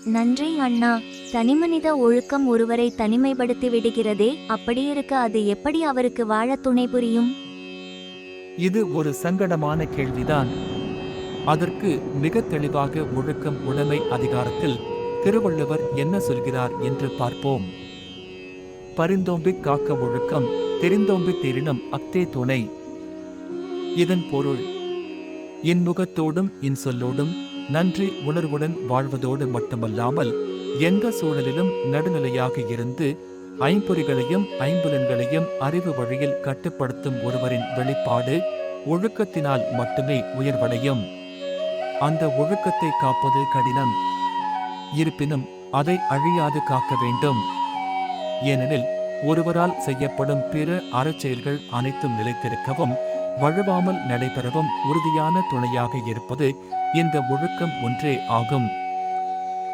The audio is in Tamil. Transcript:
நன்றி அண்ணா. தனிமனித ஒழுக்கம் ஒருவரை தனிமைப்படுத்தி விடுகிறதே, அப்படியிருக்க அது எப்படி அவருக்கு வாழ துணை புரியும்? இது ஒரு சங்கடமான கேள்விதான். அதற்கு மிக தெளிவாக ஒழுக்கம் உடைமை அதிகாரத்தில் திருவள்ளுவர் என்ன சொல்கிறார் என்று பார்ப்போம். பரிந்தோம்பிக் காக்க ஒழுக்கம், தெரிந்தோம்பித் தேரினும் அக்தே துணை. இதன் பொருள், இன்முகத்தோடும் இன்சொல்லோடும் நன்றி உணர்வுடன் வாழ்வதோடு மட்டுமல்லாமல் எந்த சூழலிலும் நடுநிலையாக இருந்து ஐம்பொறிகளையும் ஐம்புலன்களையும் அறிவு வழியில் கட்டுப்படுத்தும் ஒருவரின் வெளிப்பாடு ஒழுக்கத்தினால் மட்டுமே உயர்வடையும். அந்த ஒழுக்கத்தை காப்பது கடினம். இருப்பினும் அதை அழியாது காக்க வேண்டும். ஏனெனில் ஒருவரால் செய்யப்படும் பிற அறச்செயல்கள் அனைத்தும் நிலைத்திருக்கவும் வழுவாமல் நடைபெறவும் உறுதியான துணையாக இருப்பது இந்த ஒழுக்கம் ஒன்றே ஆகும்.